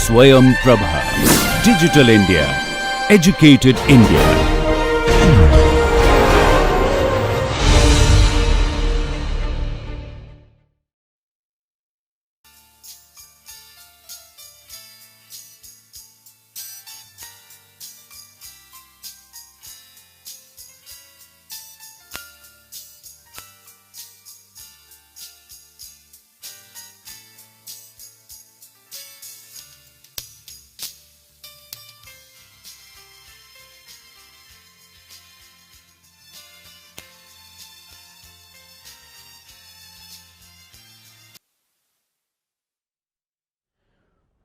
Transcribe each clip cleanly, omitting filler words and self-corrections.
Swayam Prabha. Digital India. Educated India.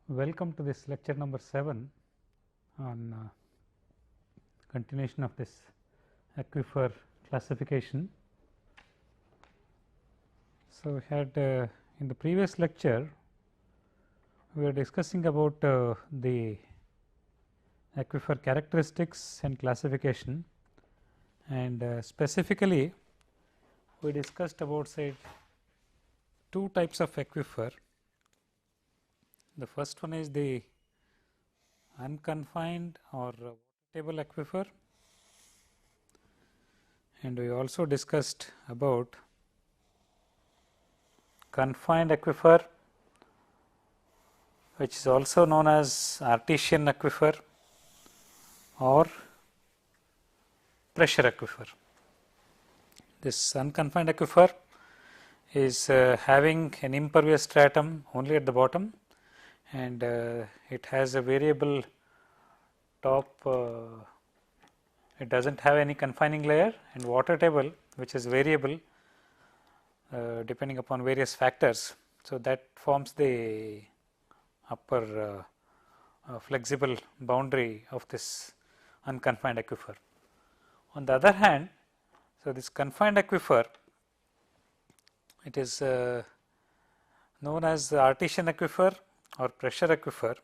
Welcome to this lecture number 7 on continuation of this aquifer classification. So, we had in the previous lecture we were discussing about the aquifer characteristics and classification, and specifically we discussed about, say, two types of aquifer. The first one is the unconfined or water table aquifer, and we also discussed about confined aquifer, which is also known as artesian aquifer or pressure aquifer. This unconfined aquifer is having an impervious stratum only at the bottom, and it has a variable top, it does not have any confining layer, and water table which is variable depending upon various factors. So, that forms the upper flexible boundary of this unconfined aquifer. On the other hand, so this confined aquifer, it is known as the artesian aquifer or pressure aquifer.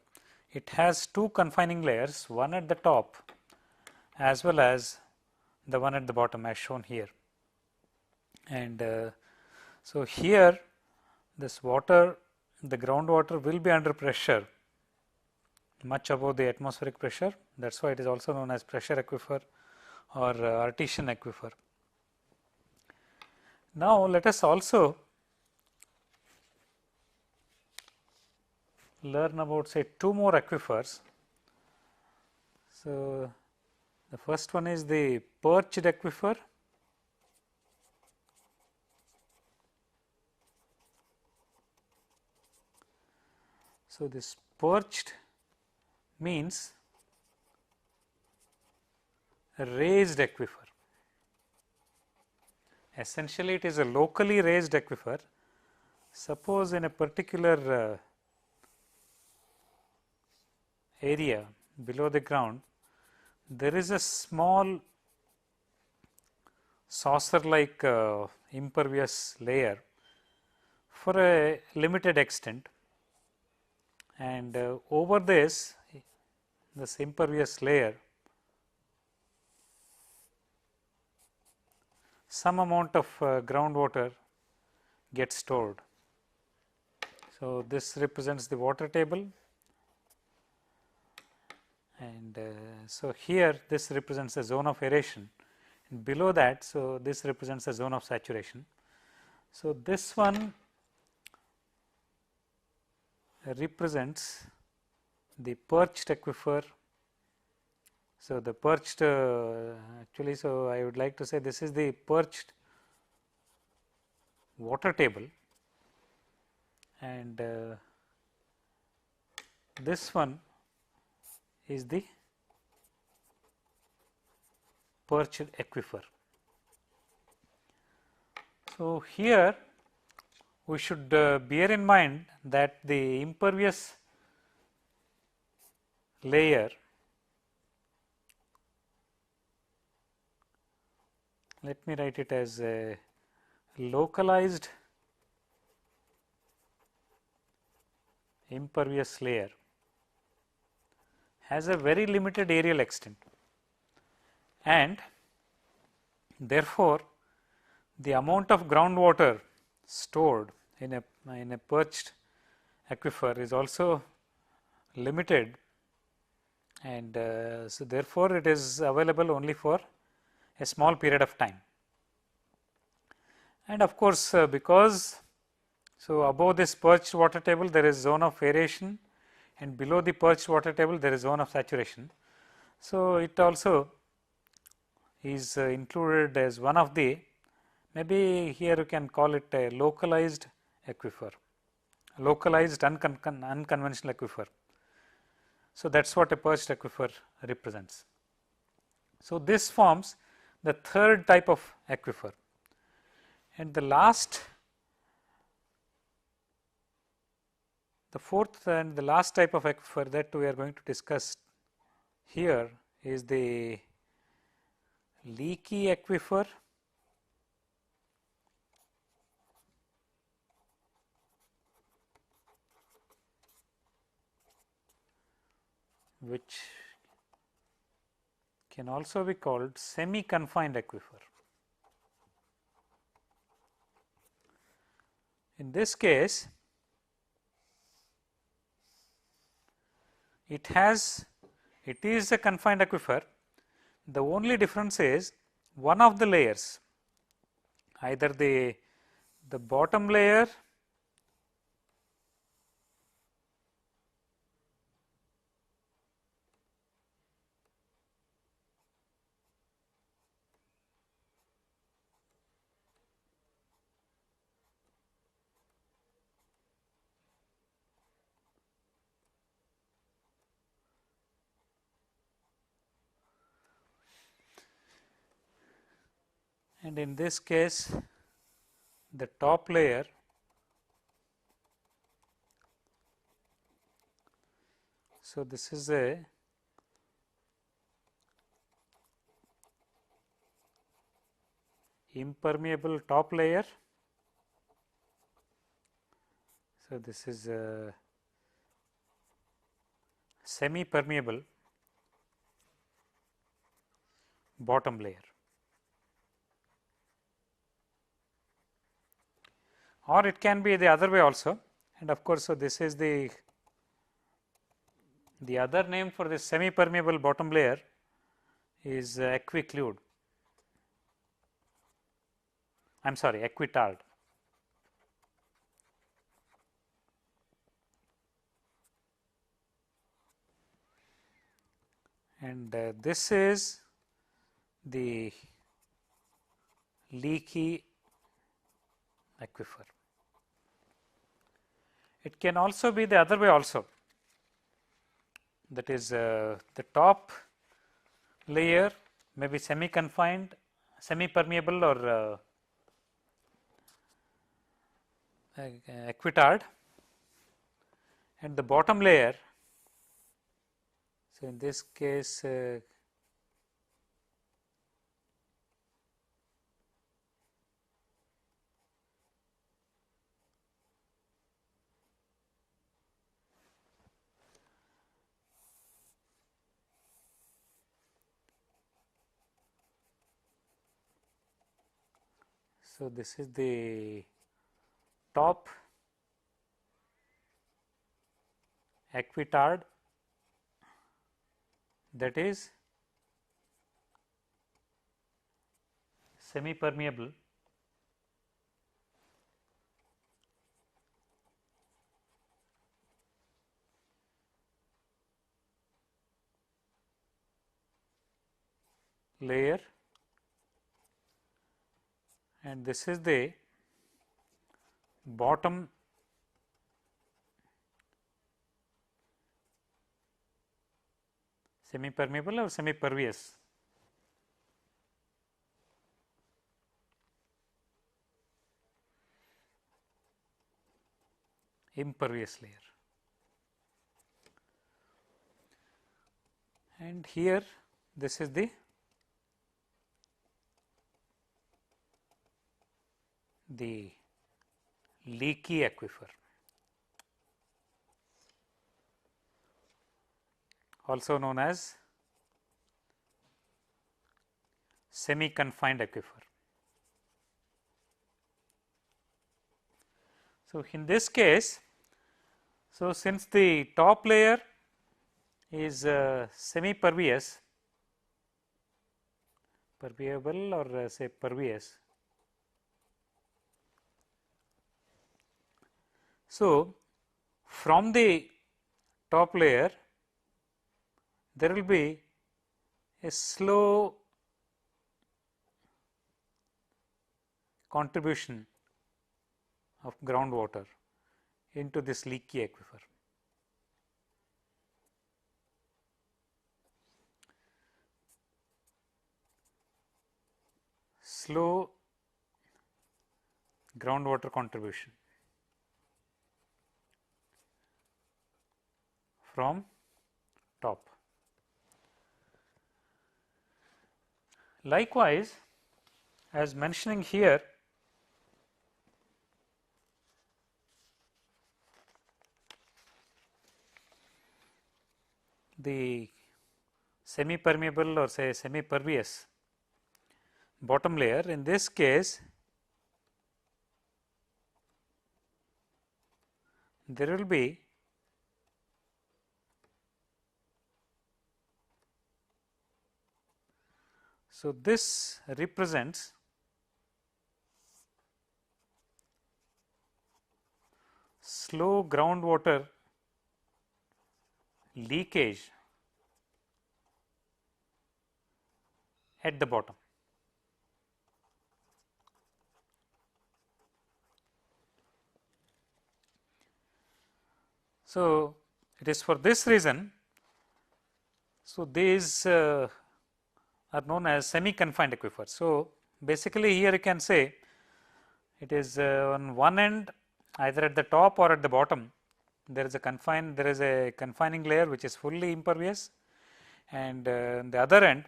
It has two confining layers, one at the top as well as the one at the bottom as shown here. And so, here this water, the groundwater will be under pressure much above the atmospheric pressure. That is why it is also known as pressure aquifer or artesian aquifer. Now, let us also learn about, say, two more aquifers. So, the first one is the perched aquifer. So, this perched means raised aquifer. Essentially, it is a locally raised aquifer. Suppose in a particular area below the ground, there is a small saucer like impervious layer for a limited extent, and over this impervious layer some amount of groundwater gets stored. So, this represents the water table, and so here this represents a zone of aeration, and below that, so this represents a zone of saturation. So, this one represents the perched aquifer. So, the perched actually, so I would like to say this is the perched water table, and this one is the perched aquifer. So, here we should bear in mind that the impervious layer, let me write it as a localized impervious layer, has a very limited areal extent, and therefore, the amount of groundwater stored in a perched aquifer is also limited, and so therefore, it is available only for a small period of time. And of course, because so above this perched water table there is zone of aeration, and below the perched water table there is zone of saturation. So, it also is included as one of the, maybe here you can call it a localized aquifer, localized unconventional aquifer. So, that is what a perched aquifer represents. So, this forms the third type of aquifer, and the fourth and the last type of aquifer that we are going to discuss here is the leaky aquifer, which can also be called semi-confined aquifer. In this case, it is a confined aquifer. The only difference is one of the layers, either the bottom layer and in this case the top layer so this is a impermeable top layer. So, this is a semi permeable bottom layer, or it can be the other way also, and of course, so this is the other name for this semi permeable bottom layer is aquiclude, I am sorry, aquitard. And this is the leaky aquifer. It can also be the other way also, that is the top layer may be semi confined, semi permeable or aquitard, and the bottom layer, so in this case so this is the top aquitard, that is semi permeable layer, and this is the bottom semi permeable or semi pervious. Impervious layer, and here this is the leaky aquifer, also known as semi confined aquifer. So, in this case, so since the top layer is semi-pervious, permeable or say pervious. So, from the top layer there will be a slow contribution of groundwater into this leaky aquifer. Slow groundwater contribution from top. Likewise, as mentioning here, the semi permeable or say semi pervious bottom layer, in this case there will be so this represents slow groundwater leakage at the bottom. So, it is for this reason, so these are known as semi confined aquifers. So, basically here you can say it is on one end either at the top or at the bottom there is a confining layer which is fully impervious, and on the other end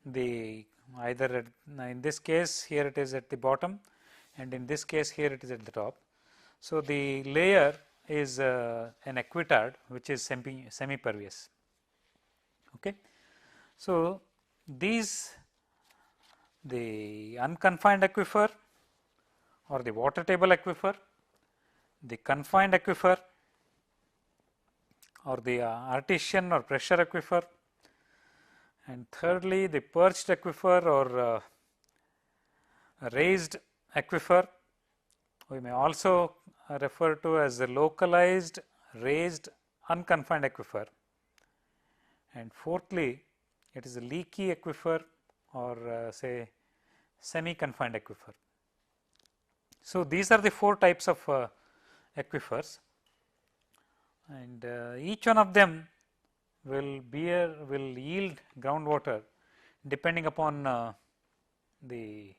the either at, in this case here it is at the bottom and in this case here it is at the top. So, the layer is an aquitard which is semi pervious. Okay. So, these the unconfined aquifer or the water table aquifer, the confined aquifer or the artesian or pressure aquifer, and thirdly the perched aquifer or raised aquifer, we may also refer to as the localized raised unconfined aquifer, and fourthly it is a leaky aquifer or say semi confined aquifer. So, these are the four types of aquifers, and each one of them will yield groundwater depending upon the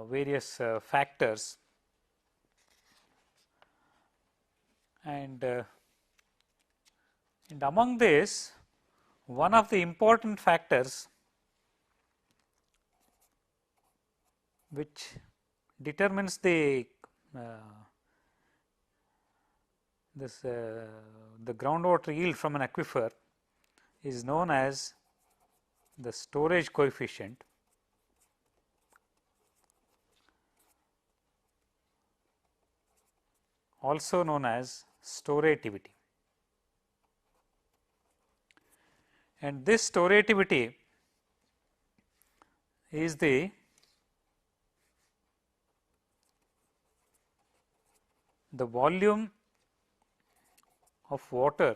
various factors, and among this one of the important factors which determines the the groundwater yield from an aquifer is known as the storage coefficient, also known as storativity. And this storativity is the volume of water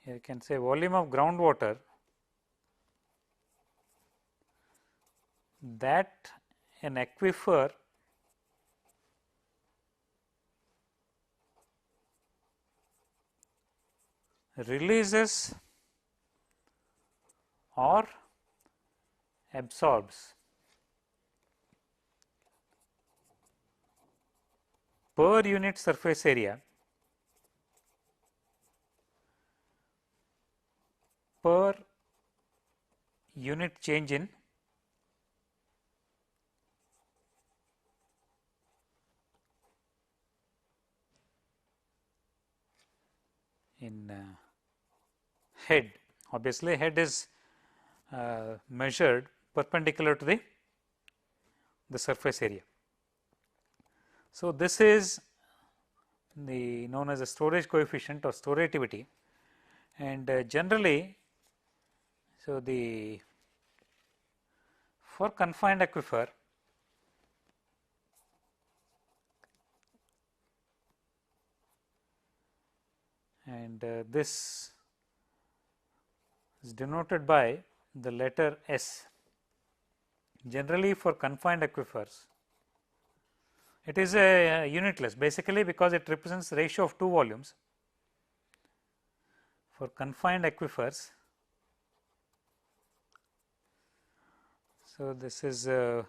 here you can say volume of groundwater that an aquifer releases or absorbs per unit surface area per unit change in head. Obviously, head is measured perpendicular to the surface area. So, this is the known as a storage coefficient or storativity, and generally, so the for confined aquifer, and this is denoted by the letter S. Generally for confined aquifers, it is a unitless basically because it represents the ratio of two volumes. For confined aquifers, so this is the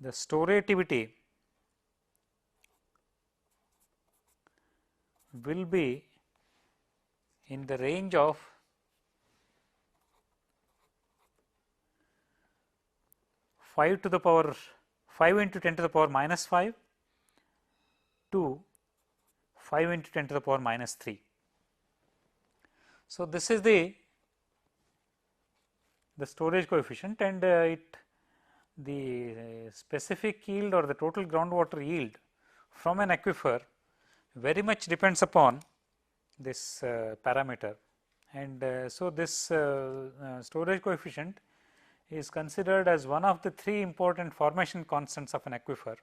storativity will be in the range of 5 to the power 5 into 10 to the power minus 5 to 5 into 10 to the power minus 3. So, this is the storage coefficient, and the specific yield or the total groundwater yield from an aquifer very much depends upon this parameter, and so this storage coefficient is considered as one of the three important formation constants of an aquifer,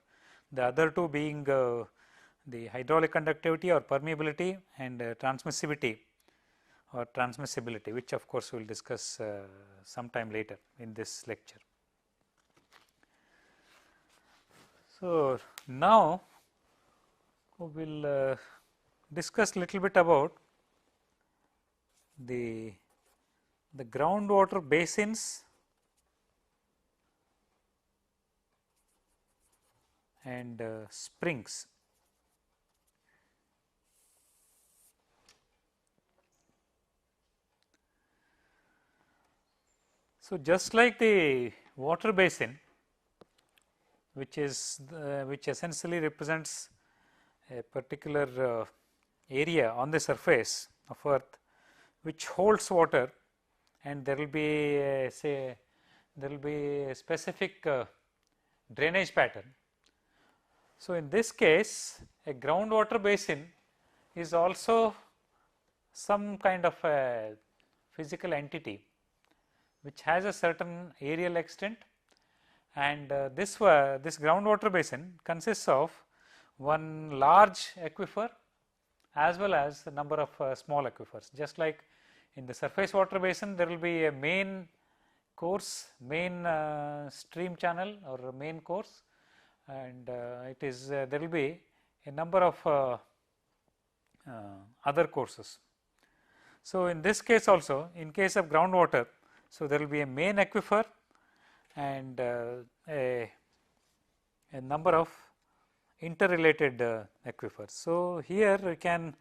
the other two being the hydraulic conductivity or permeability and transmissivity or transmissibility, which of course we will discuss sometime later in this lecture. So, now we will discuss little bit about the groundwater basins and springs. So, just like the water basin, which is which essentially represents a particular area on the surface of earth which holds water, and there will be say there will be a specific drainage pattern. So, in this case a groundwater basin is also some kind of a physical entity which has a certain areal extent, and this groundwater basin consists of one large aquifer as well as a number of small aquifers. Just like in the surface water basin, there will be a main course, main stream channel or a main course, and it is there will be a number of other courses. So, in this case also, in case of groundwater, so there will be a main aquifer and a number of interrelated aquifers. So, here we can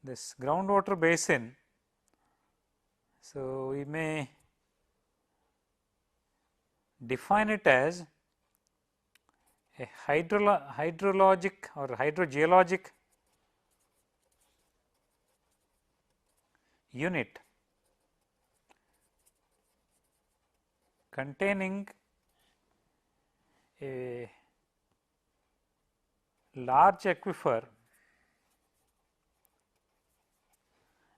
this groundwater basin, so we may define it as a hydrologic or hydrogeologic unit containing a large aquifer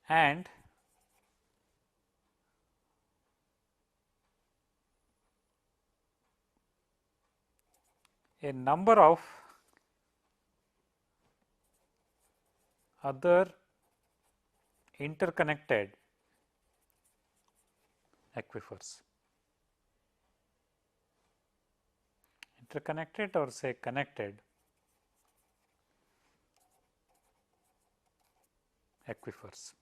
and a number of other interconnected aquifers. Interconnected or say connected aquifers.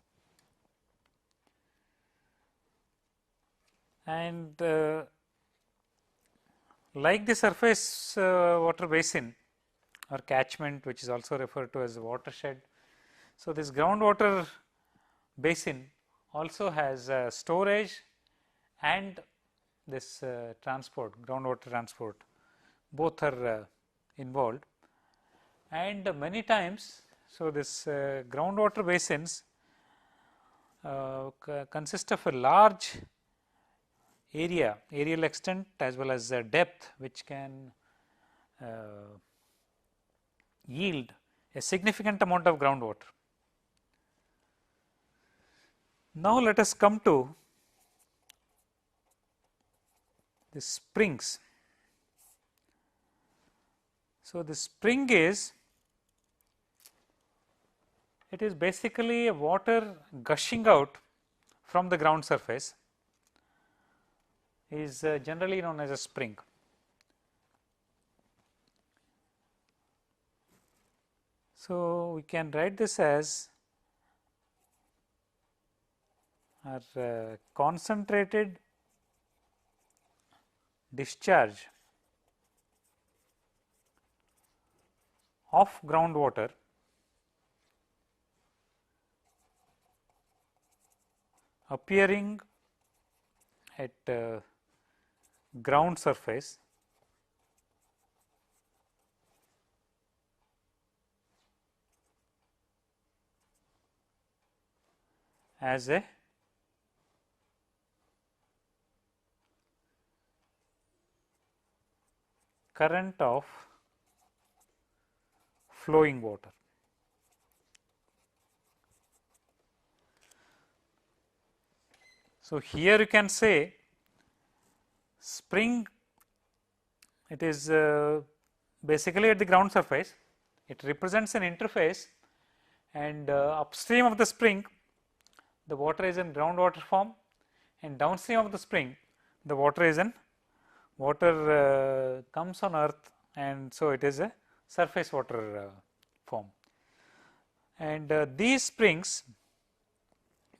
And like the surface water basin or catchment, which is also referred to as watershed. So, this groundwater basin also has storage and this transport, groundwater transport, both are involved, and many times. So, this groundwater basins consist of a large area, areal extent as well as depth, which can yield a significant amount of groundwater. Now, let us come to the springs. So, the spring is, it is basically a water gushing out from the ground surface, is generally known as a spring. So, we can write this as our concentrated discharge of groundwater appearing at ground surface as a current of flowing water. So, here you can say spring, it is basically at the ground surface, it represents an interface, and upstream of the spring the water is in groundwater form, and downstream of the spring the water is in comes on earth, and so it is a surface water form. And these springs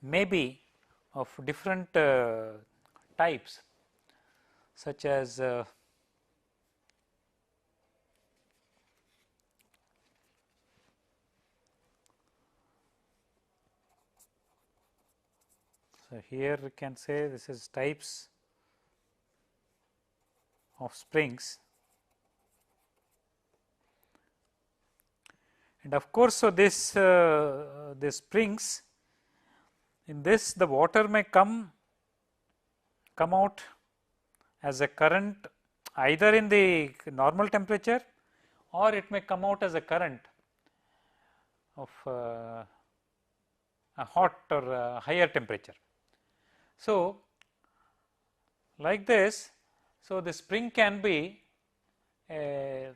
may be of different types, such as so here we can say this is types of springs, and of course, so this the springs, in this the water may come out as a current either in the normal temperature, or it may come out as a current of a hot or a higher temperature. So, like this, so the spring can be either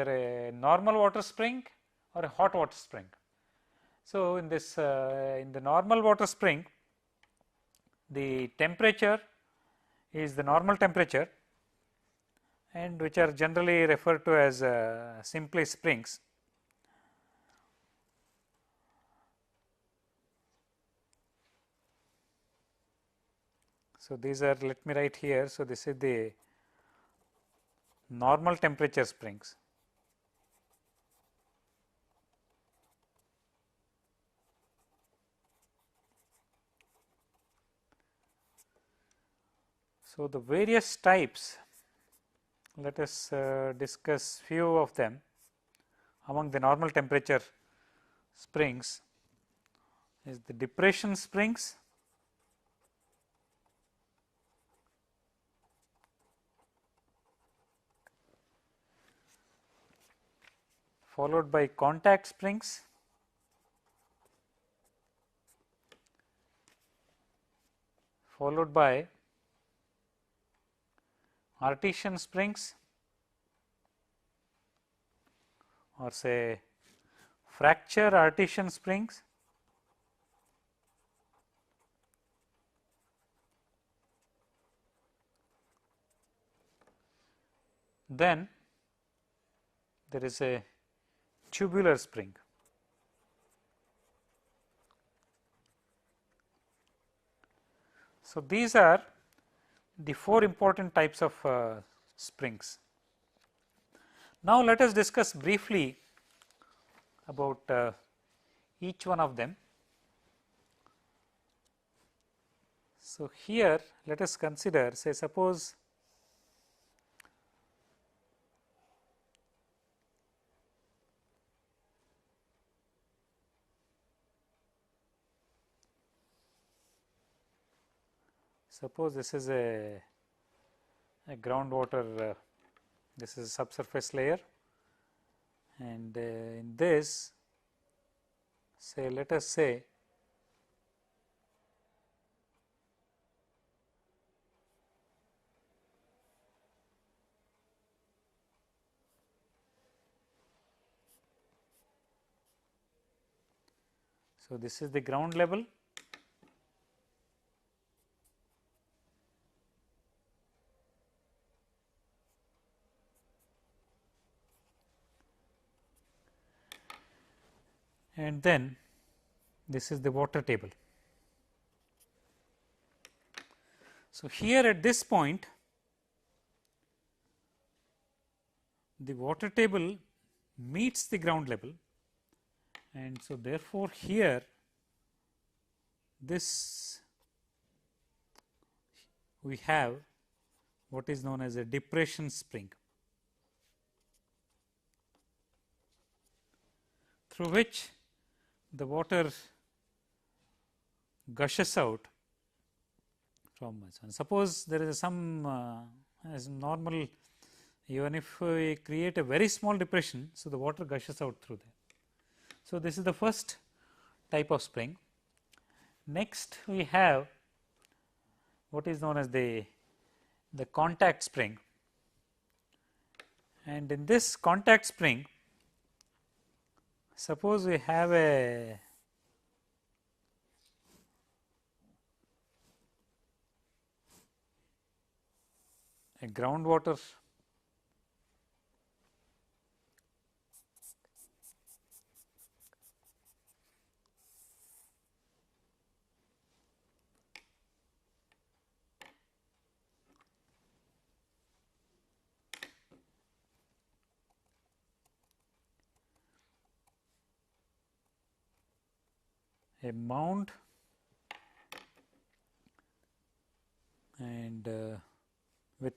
a normal water spring or a hot water spring. So, in this in the normal water spring, the temperature is the normal temperature, and which are generally referred to as simply springs. So, these are, let me write here. So, this is the normal temperature springs. So, the various types, let us discuss few of them. Among the normal temperature springs is the depression springs, followed by contact springs, followed by artesian springs, or say fracture artesian springs, then there is a tubular spring. So, these are the four important types of springs. Now, let us discuss briefly about each one of them. So, here let us consider, say suppose this is a groundwater, this is a subsurface layer, and in this, say, let us say so, this is the ground level, and then this is the water table. So, here at this point the water table meets the ground level, and so therefore, here this we have what is known as a depression spring, through which the water gushes out from us. And suppose there is some as normal, even if we create a very small depression, so the water gushes out through there. So, this is the first type of spring. Next, we have what is known as the contact spring, and in this contact spring, suppose we have a groundwater a mound and with,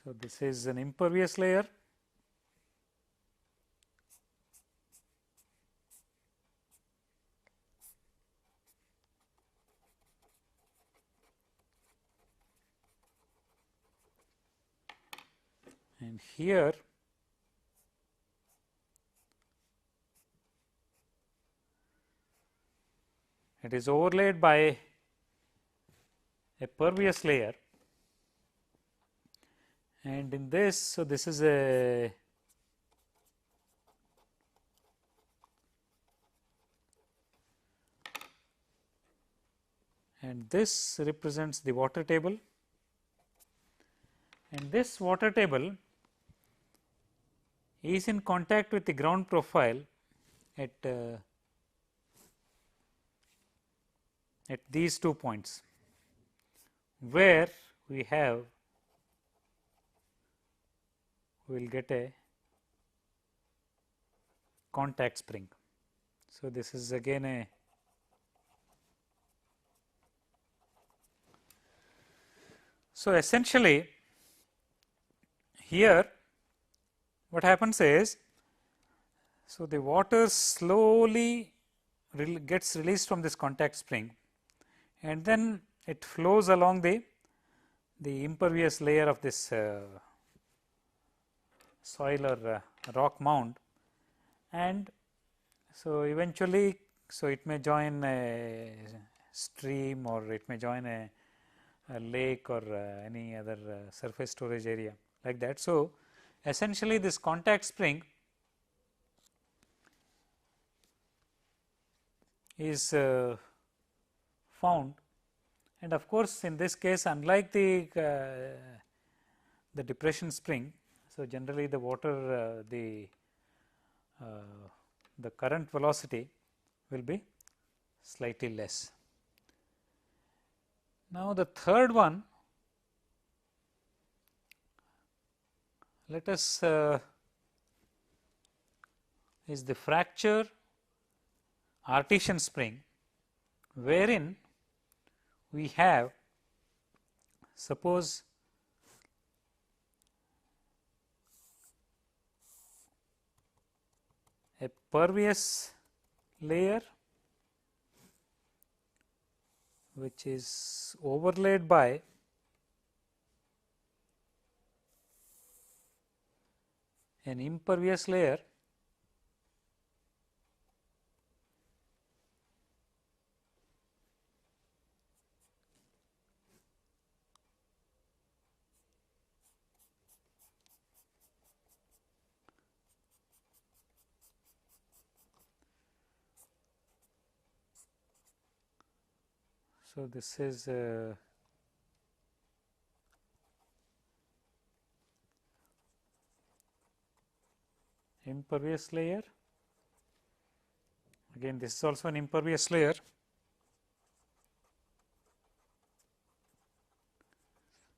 so this is an impervious layer, and here it is overlaid by a pervious layer, and in this, so this is a and this represents the water table, and this water table is in contact with the ground profile at these 2 points, where we will get a contact spring. So, this is again a so essentially here what happens is, so the water slowly gets released from this contact spring, and then it flows along the impervious layer of this soil or rock mound, and so eventually, so it may join a stream or it may join a lake or any other surface storage area like that. So, essentially this contact spring is found, and of course, in this case, unlike the depression spring, so generally the water the current velocity will be slightly less. Now, the third one, let us is the fracture artesian spring, wherein we have, suppose a pervious layer which is overlaid by an impervious layer so this is impervious layer. Again, this is also an impervious layer.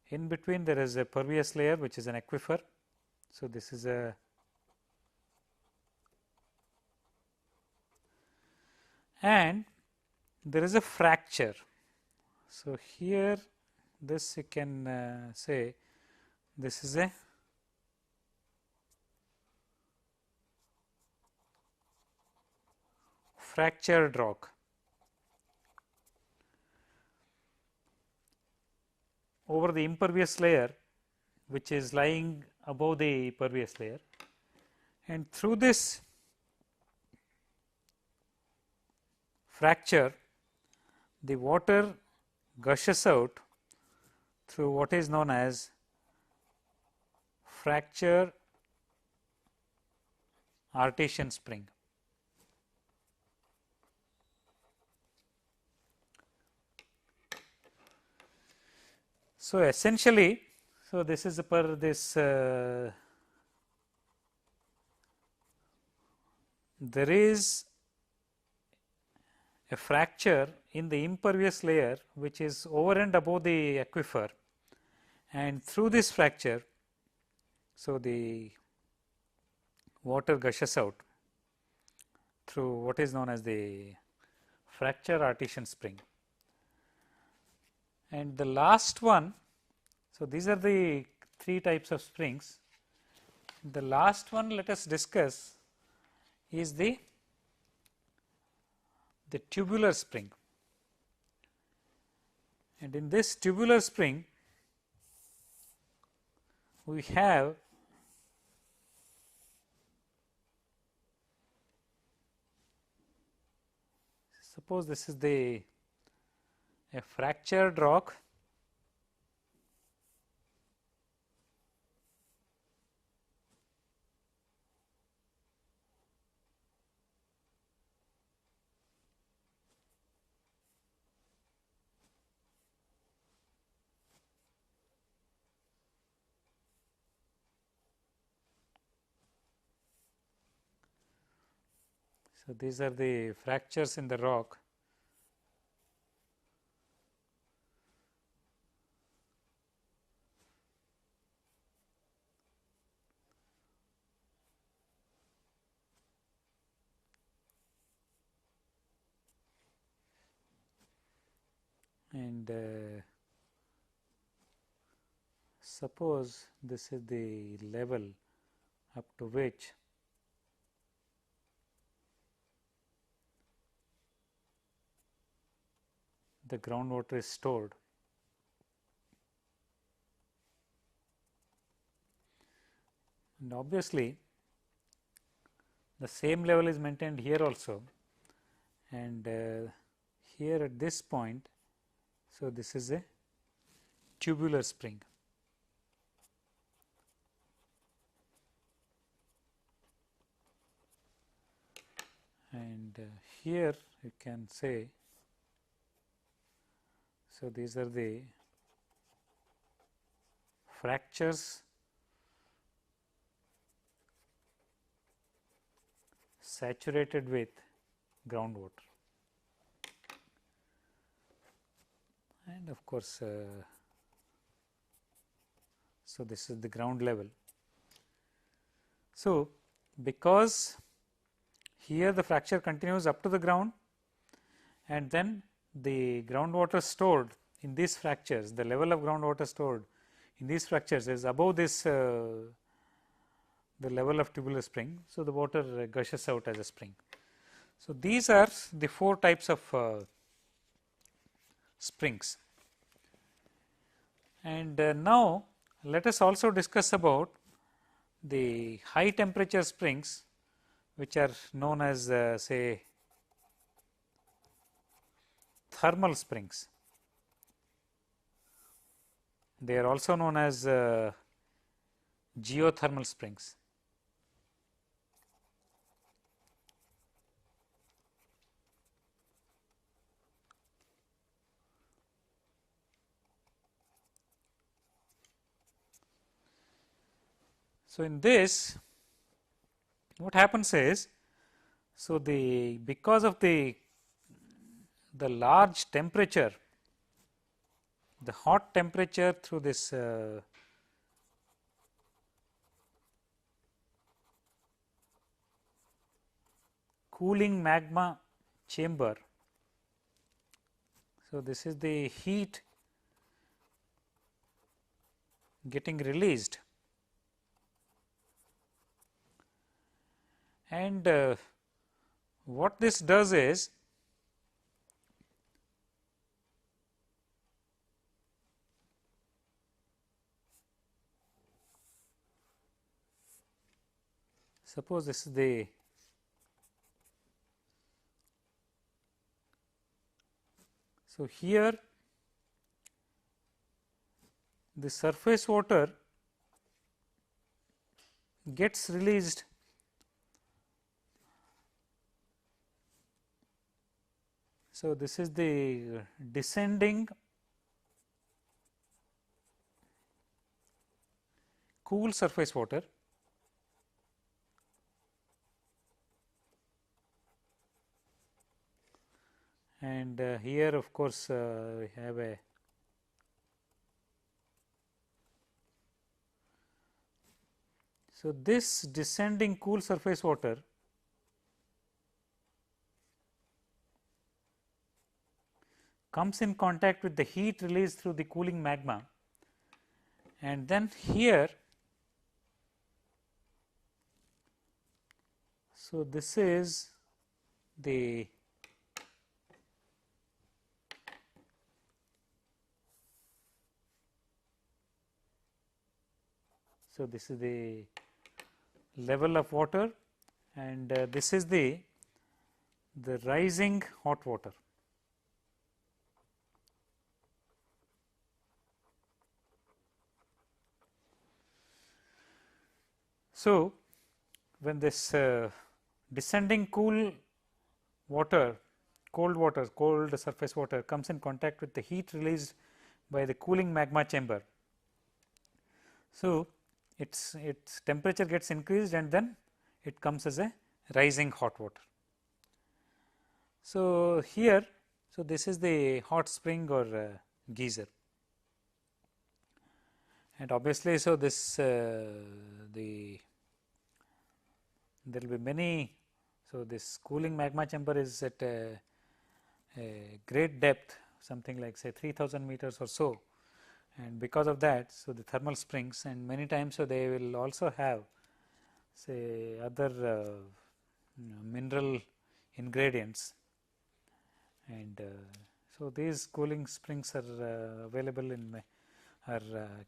In between there is a pervious layer which is an aquifer. So, this is a and there is a fracture. So, here this you can say this is a fractured rock. Over the impervious layer which is lying above the pervious layer, and through this fracture the water gushes out through what is known as fracture artesian spring. So, essentially, so this is per this there is a fracture in the impervious layer which is over and above the aquifer, and through this fracture, so the water gushes out through what is known as the fracture artesian spring. And the last one, so these are the three types of springs. The last one let us discuss is the tubular spring, and in this tubular spring we have suppose this is a fractured rock So, these are the fractures in the rock. And suppose this is the level up to which the groundwater is stored. And obviously, the same level is maintained here also, and here at this point. So, this is a tubular spring. And here you can say, so these are the fractures saturated with groundwater. And of course, so this is the ground level. So, because here the fracture continues up to the ground, and then the groundwater stored in these fractures, the level of groundwater stored in these fractures is above this the level of tubular spring. So, the water gushes out as a spring. So, these are the four types of springs. And now, let us also discuss about the high temperature springs, which are known as say thermal springs. They are also known as geothermal springs. So, in this what happens is, so because of the large temperature, the hot temperature through this cooling magma chamber. So, this is the heat getting released, and what this does is, suppose this is the so here the surface water gets released so this is the descending cool surface water, and here of course we have a so this descending cool surface water comes in contact with the heat released through the cooling magma, and then here so this is the so this is the level of water, and this is the rising hot water. So, when this descending cold surface water comes in contact with the heat released by the cooling magma chamber, so its temperature gets increased, and then it comes as a rising hot water. So, here so this is the hot spring or geyser, and obviously, so this there will be many. So, this cooling magma chamber is at a great depth, something like say 3000 meters or so, and because of that, so the thermal springs, and many times so they will also have say other mineral ingredients, and so these cooling springs are available in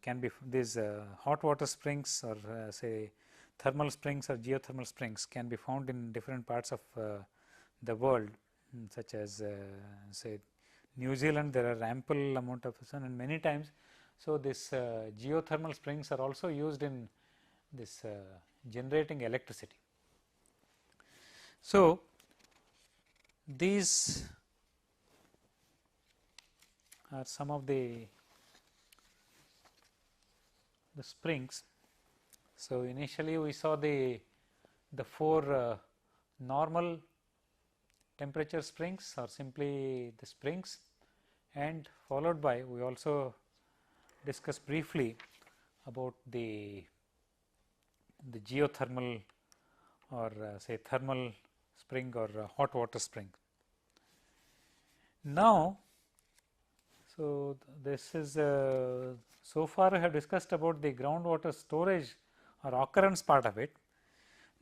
can be these hot water springs, or say thermal springs or geothermal springs can be found in different parts of the world, such as say New Zealand. There are ample amount of sun, and many times so this geothermal springs are also used in this generating electricity. So, these are some of the springs. So, initially we saw the four normal temperature springs, or simply the springs, and followed by we also discussed briefly about the geothermal, or say thermal spring, or hot water spring. Now, so this is so far we have discussed about the groundwater storage or occurrence part of it.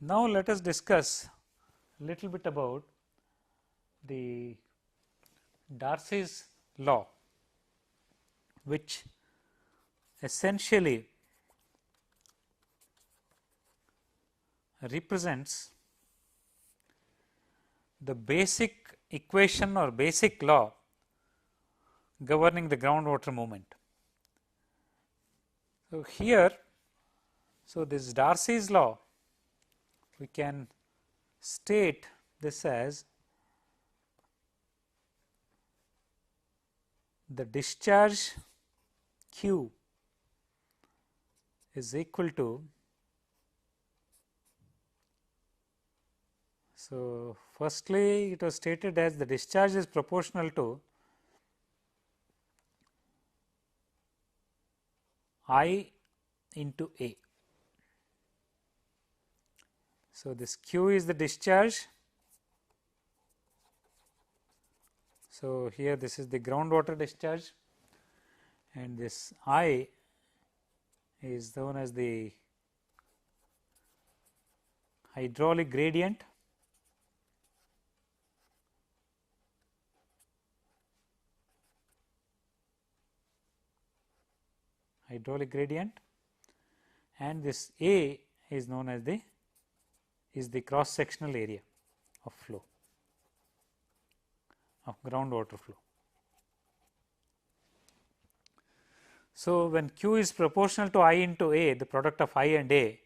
Now, let us discuss little bit about the Darcy's law, which essentially represents the basic equation or basic law governing the groundwater movement. So, here, so this Darcy's law, we can state this as the discharge Q is equal to, so firstly it was stated as the discharge is proportional to I into A. So, this Q is the discharge. So, here this is the groundwater discharge, and this I is known as the hydraulic gradient. And this A is known as the cross sectional area of flow, of groundwater flow. So, when Q is proportional to I into A, the product of I and A,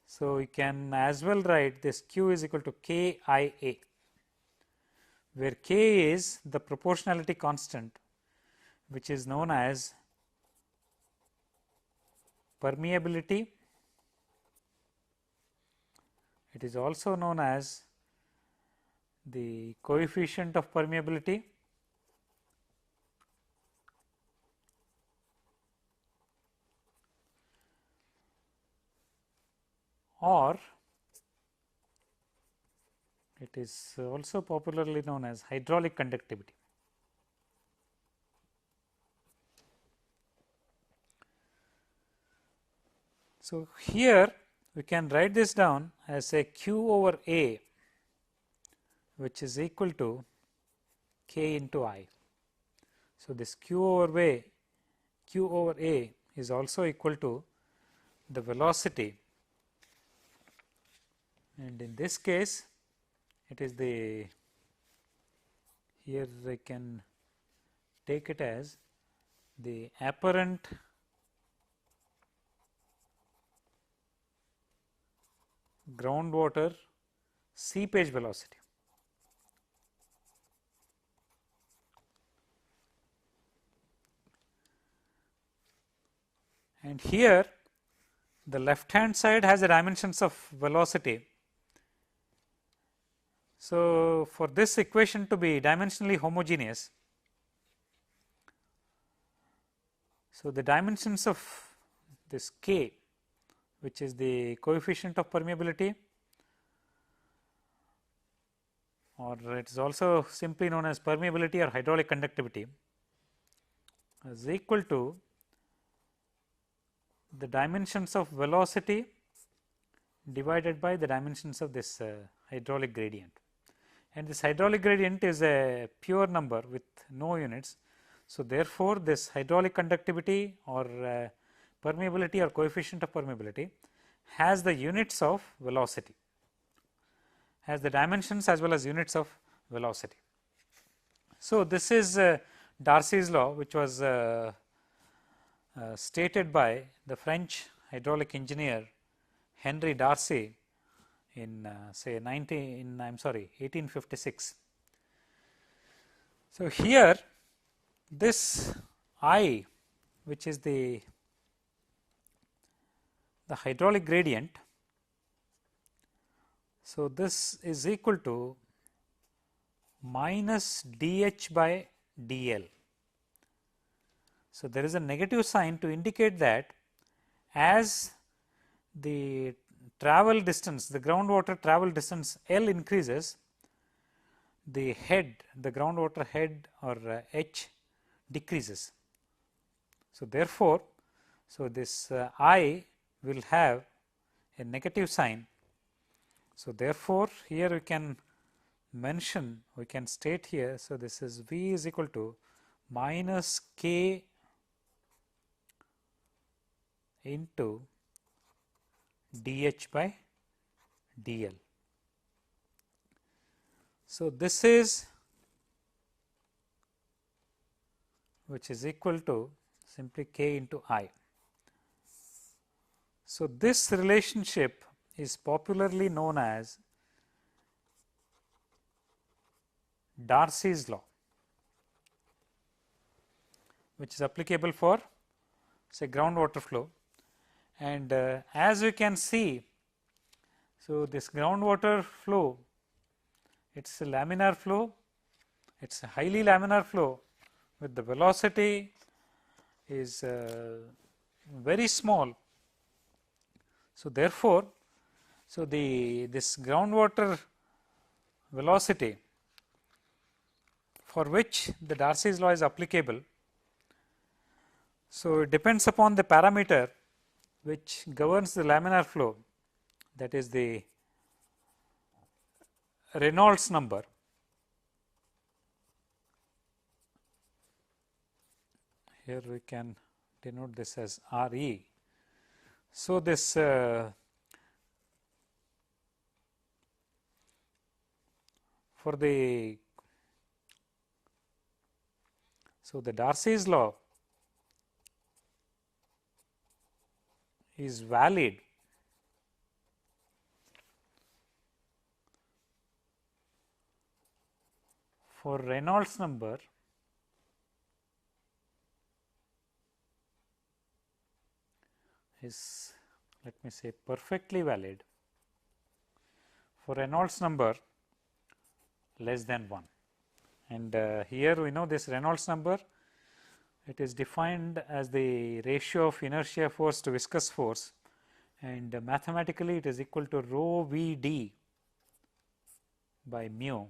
so we can as well write this Q is equal to K I A, where K is the proportionality constant, which is known as permeability. It is also known as the coefficient of permeability, or it is also popularly known as hydraulic conductivity. So, here we can write this down as a Q over A, which is equal to K into I. So, this Q over A is also equal to the velocity, and in this case it is the, here I can take it as the apparent groundwater seepage velocity. And here the left hand side has the dimensions of velocity. So, for this equation to be dimensionally homogeneous, so the dimensions of this K, which is the coefficient of permeability, or it is also simply known as permeability or hydraulic conductivity, is equal to the dimensions of velocity divided by the dimensions of this hydraulic gradient. And this hydraulic gradient is a pure number with no units. So, therefore, this hydraulic conductivity or permeability or coefficient of permeability has the units of velocity, has the dimensions as well as units of velocity. So, this is Darcy's law, which was stated by the French hydraulic engineer Henry Darcy in say 1856. So, here this I, which is the hydraulic gradient, so this is equal to minus dH by dL. So, there is a negative sign to indicate that as the travel distance, the groundwater travel distance L increases, the head, the groundwater head or H decreases. So, therefore, so this I will have a negative sign. So, therefore, here we can mention, we can state here, so this is V is equal to minus K into dH by dl. So, this is which is equal to simply k into I. So, this relationship is popularly known as Darcy's law, which is applicable for say groundwater flow. And as we can see, so this groundwater flow, it is a laminar flow, it is a highly laminar flow with the velocity is very small. So, therefore, so this groundwater velocity for which the Darcy's law is applicable. So, it depends upon the parameter which governs the laminar flow, that is the Reynolds number. Here we can denote this as Re. So, this for the Darcy's law is valid for Reynolds number is, let me say, perfectly valid for Reynolds number less than 1. And here we know this Reynolds number, it is defined as the ratio of inertia force to viscous force, and mathematically it is equal to rho v d by mu,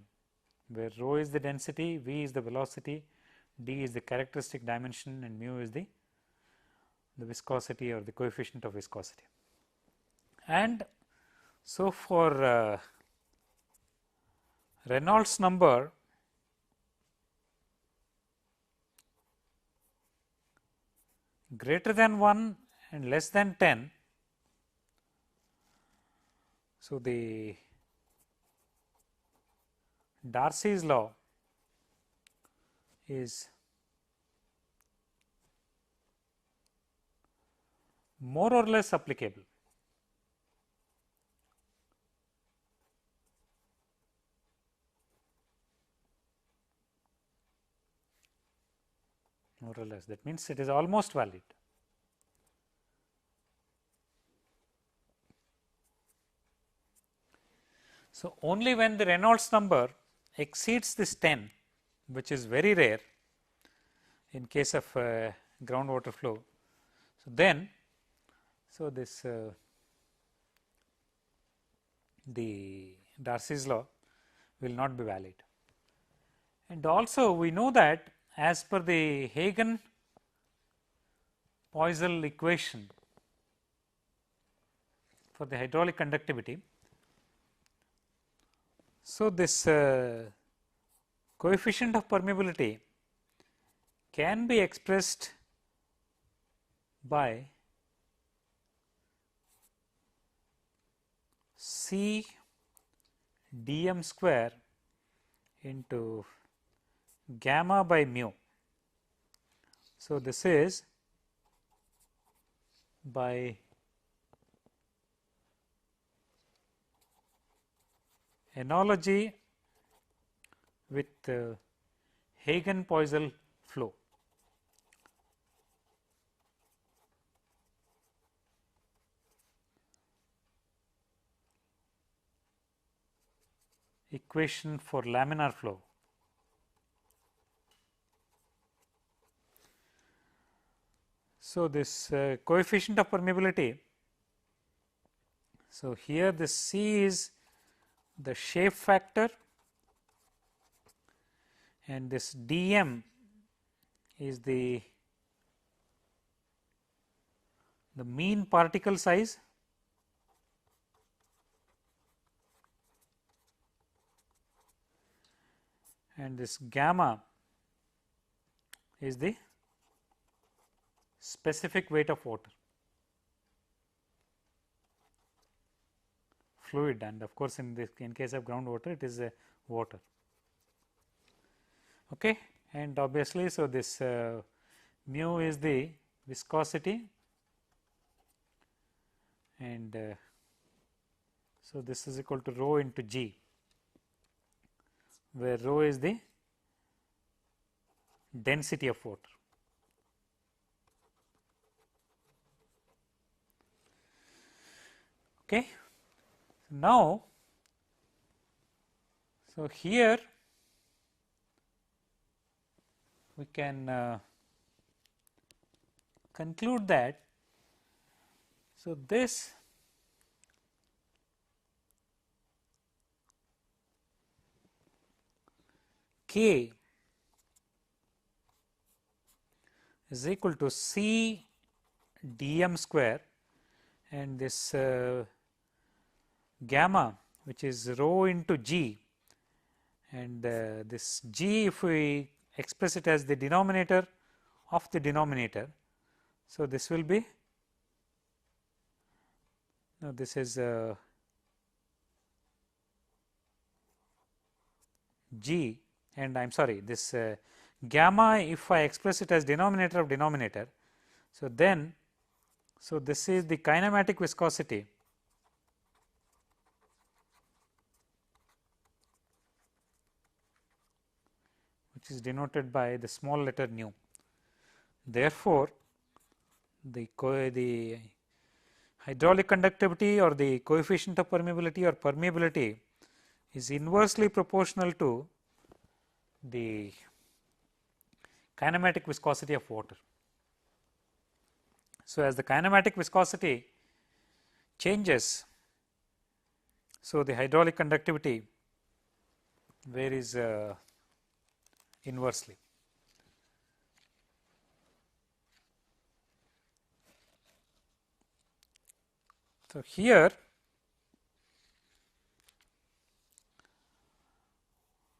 where rho is the density, v is the velocity, d is the characteristic dimension, and mu is the viscosity or the coefficient of viscosity. And so, for Reynolds number greater than 1 and less than 10, so the Darcy's law is more or less applicable. More or less, that means it is almost valid. So, only when the Reynolds number exceeds this 10, which is very rare in case of groundwater flow. So, then this the Darcy's law will not be valid. And also we know that as per the Hagen-Poiseuille equation for the hydraulic conductivity, so this coefficient of permeability can be expressed by C dm square into gamma by mu. So, this is by analogy with Hagen-Poiseuille flow. Equation for laminar flow. So, this coefficient of permeability, so here this C is the shape factor and this dm is the mean particle size, and this gamma is the specific weight of water fluid, and of course, in case of groundwater it is a water. Okay. And obviously, so this mu is the viscosity, and so this is equal to rho into G, where rho is the density of water. Okay. Now, so here we can conclude that, so this K is equal to C dm square, and this gamma, which is rho into G, and this G, if we express it as the denominator of the denominator, so this will be, no, this is G, and I am sorry, this gamma, if I express it as denominator of denominator, so then, so this is the kinematic viscosity which is denoted by the small letter nu. Therefore, the hydraulic conductivity or the coefficient of permeability or permeability is inversely proportional to the kinematic viscosity of water. So, as the kinematic viscosity changes, so the hydraulic conductivity varies inversely. So, here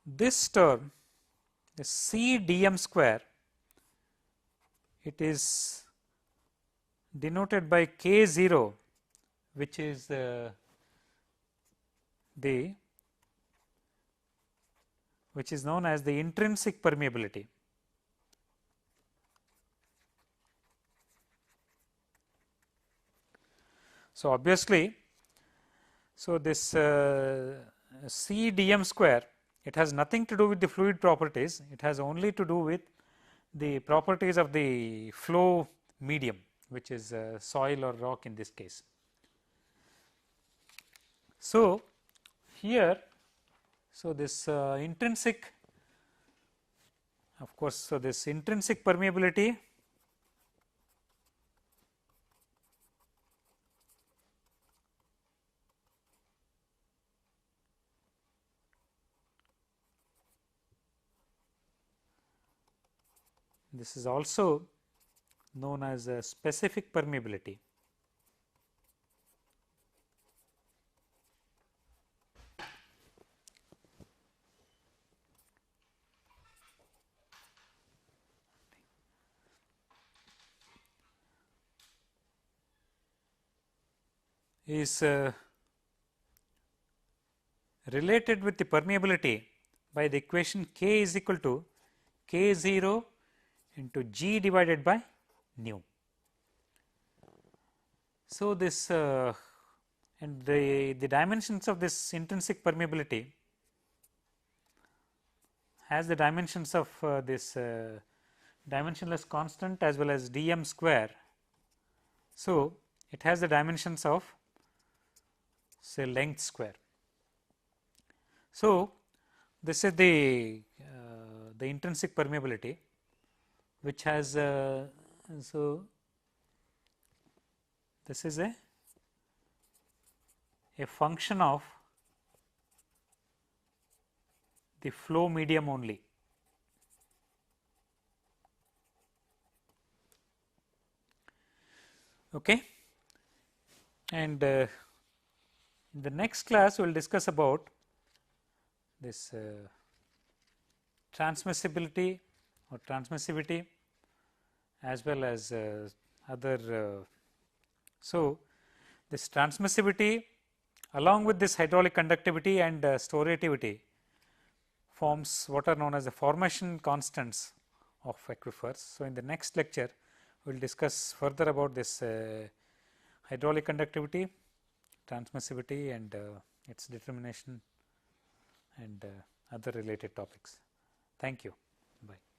this term, the C dm square, it is denoted by K 0, which is which is known as the intrinsic permeability. So, obviously, so this C dm square, it has nothing to do with the fluid properties, it has only to do with the properties of the flow medium, which is soil or rock in this case. So, here, so this intrinsic, of course, so this intrinsic permeability this is also known as a specific permeability. Is related with the permeability by the equation K is equal to K 0 into G divided by nu. So, this and the dimensions of this intrinsic permeability has the dimensions of this dimensionless constant as well as dm square. So, it has the dimensions of say length square. So, this is the intrinsic permeability, which has so this is a function of the flow medium only. Okay. And in the next class we will discuss about this transmissibility or transmissivity as well as other. So, this transmissivity along with this hydraulic conductivity and storativity forms what are known as the formation constants of aquifers. So, in the next lecture we will discuss further about this hydraulic conductivity, transmissivity and its determination and other related topics. Thank you. Bye.